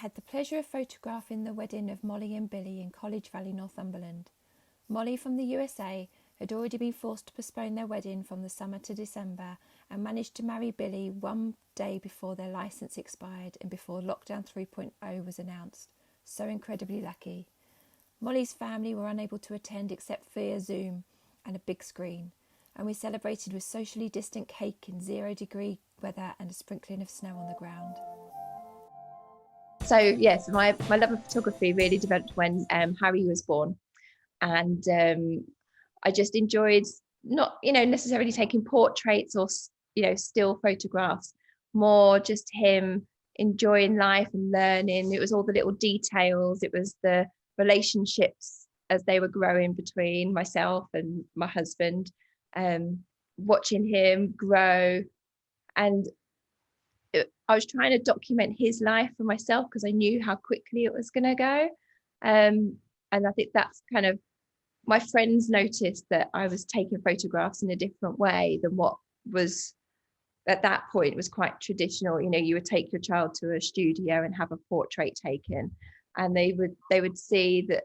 had the pleasure of photographing the wedding of Molly and Billy in College Valley, Northumberland. Molly from the USA had already been forced to postpone their wedding from the summer to December and managed to marry Billy one day before their licence expired and before Lockdown 3.0 was announced. So incredibly lucky. Molly's family were unable to attend except via Zoom and a big screen, and we celebrated with socially distant cake in 0-degree weather and a sprinkling of snow on the ground. So yes, my love of photography really developed when Harry was born, and I just enjoyed not necessarily taking portraits or still photographs, more just him enjoying life and learning. It was all the little details, it was the relationships as they were growing between myself and my husband, watching him grow. And I was trying to document his life for myself because I knew how quickly it was going to go. And I think that's kind of, my friends noticed that I was taking photographs in a different way than what was at that point was quite traditional. You would take your child to a studio and have a portrait taken, and they would see that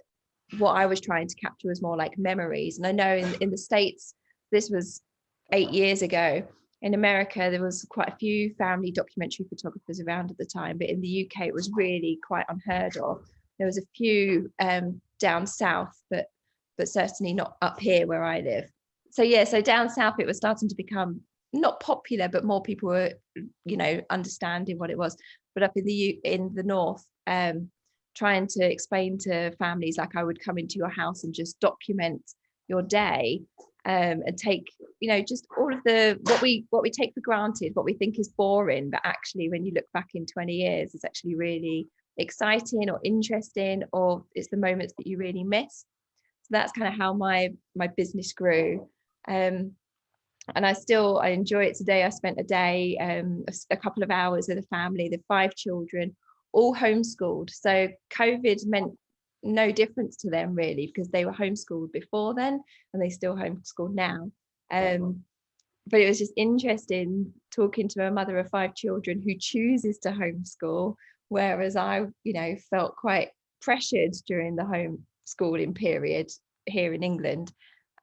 what I was trying to capture was more like memories. And I know in the States, this was 8 years ago. In America, there was quite a few family documentary photographers around at the time, but in the UK, it was really quite unheard of. There was a few down south, but certainly not up here where I live. So down south, it was starting to become not popular, but more people were, understanding what it was. But up in the north, trying to explain to families, like I would come into your house and just document your day. And take just all of what we take for granted, what we think is boring, but actually when you look back in 20 years it's actually really exciting or interesting, or it's the moments that you really miss. So that's kind of how my business grew, and I enjoy it today. I spent a day, a couple of hours with a family, the 5 children, all homeschooled. So COVID meant no difference to them really, because they were homeschooled before then and they still homeschooled now. But it was just interesting talking to a mother of 5 children who chooses to homeschool, whereas I felt quite pressured during the homeschooling period here in England.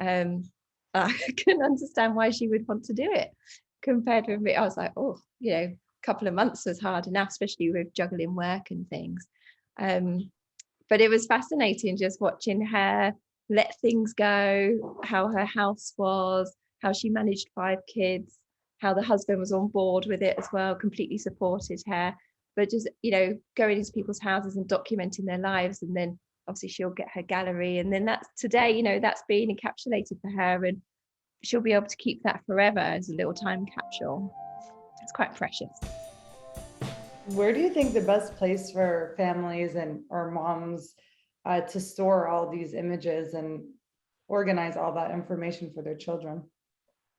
I couldn't understand why she would want to do it compared with me. I was like, a couple of months was hard enough, especially with juggling work and things. But it was fascinating just watching her let things go, how her house was, how she managed 5 kids, how the husband was on board with it as well, completely supported her. But just, going into people's houses and documenting their lives, and then obviously she'll get her gallery. And then that's today, that's being encapsulated for her, and she'll be able to keep that forever as a little time capsule. It's quite precious. Where do you think the best place for families or moms to store all these images and organize all that information for their children?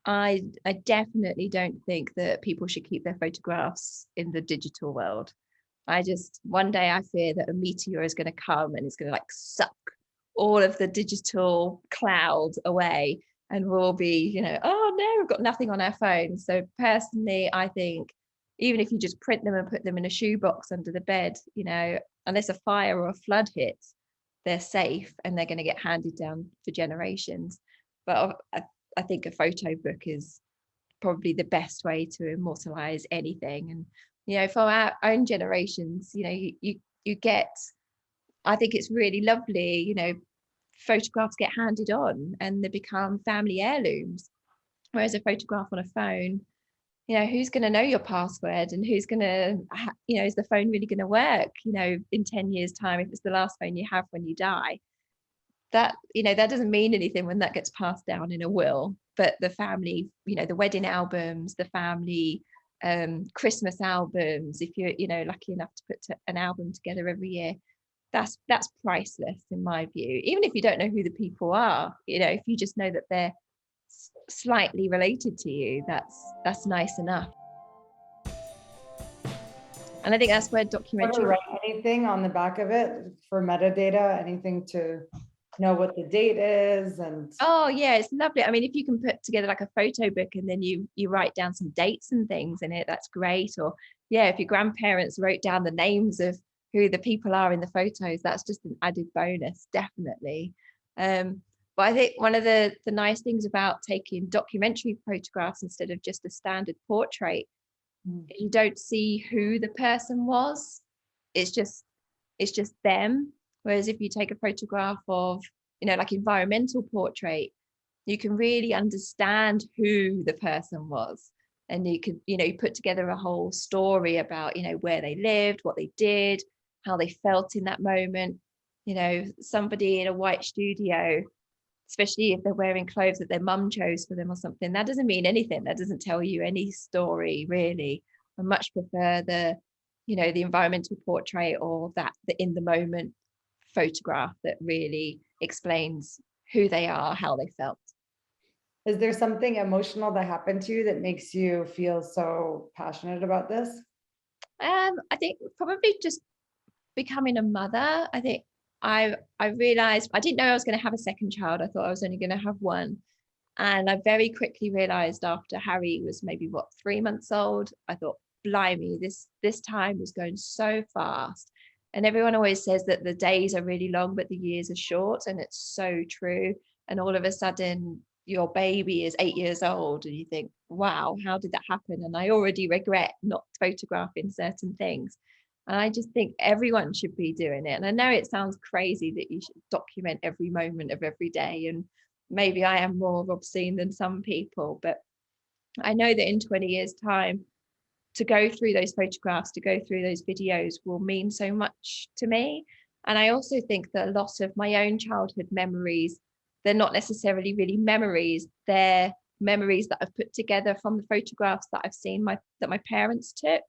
I definitely don't think that people should keep their photographs in the digital world. One day I fear that a meteor is going to come and it's going to suck all of the digital cloud away, and we'll be, oh no, we've got nothing on our phones. So personally, I think even if you just print them and put them in a shoebox under the bed, unless a fire or a flood hits, they're safe and they're going to get handed down for generations. But I think a photo book is probably the best way to immortalize anything. And, for our own generations, you get, I think it's really lovely, photographs get handed on and they become family heirlooms. Whereas a photograph on a phone, who's going to know your password, and who's going to, is the phone really going to work, in 10 years time, if it's the last phone you have when you die? That, that doesn't mean anything when that gets passed down in a will. But the family, the wedding albums, the family Christmas albums, if you're, lucky enough to put an album together every year, that's priceless in my view. Even if you don't know who the people are, if you just know that they're slightly related to you, that's nice enough. And I think that's where documentary, write anything on the back of it for metadata, anything to know what the date is. And oh yeah, it's lovely. I mean, if you can put together like a photo book and then you write down some dates and things in it, that's great. Or yeah, if your grandparents wrote down the names of who the people are in the photos. That's just an added bonus, definitely. But I think one of the nice things about taking documentary photographs instead of just a standard portrait, you don't see who the person was. It's just them. Whereas if you take a photograph of, like environmental portrait, you can really understand who the person was. And you could, you put together a whole story about, where they lived, what they did, how they felt in that moment. Somebody in a white studio, especially if they're wearing clothes that their mum chose for them or something, that doesn't mean anything. That doesn't tell you any story, really. I much prefer the environmental portrait, or the in the moment photograph that really explains who they are, how they felt. Is there something emotional that happened to you that makes you feel so passionate about this? I think probably just becoming a mother. I think I realized I didn't know I was going to have a second child. I thought I was only going to have one. And I very quickly realized after Harry was maybe 3 months old, I thought, blimey, this time is going so fast. And everyone always says that the days are really long, but the years are short. And it's so true. And all of a sudden, your baby is 8 years old and you think, wow, how did that happen? And I already regret not photographing certain things. And I just think everyone should be doing it. And I know it sounds crazy that you should document every moment of every day. And maybe I am more obscene than some people, but I know that in 20 years' time, to go through those photographs, to go through those videos will mean so much to me. And I also think that a lot of my own childhood memories, they're not necessarily really memories, they're memories that I've put together from the photographs that I've seen that my parents took.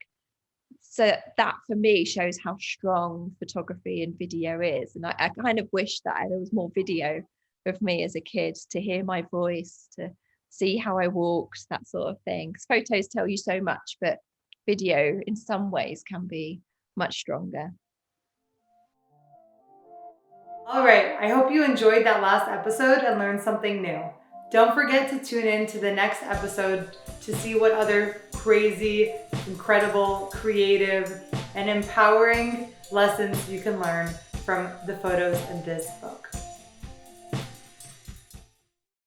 So that for me shows how strong photography and video is. And I kind of wish that there was more video of me as a kid, to hear my voice, to see how I walked, that sort of thing. Because photos tell you so much, but video in some ways can be much stronger. All right, I hope you enjoyed that last episode and learned something new. Don't forget to tune in to the next episode to see what other crazy, incredible, creative, and empowering lessons you can learn from the photos in this book.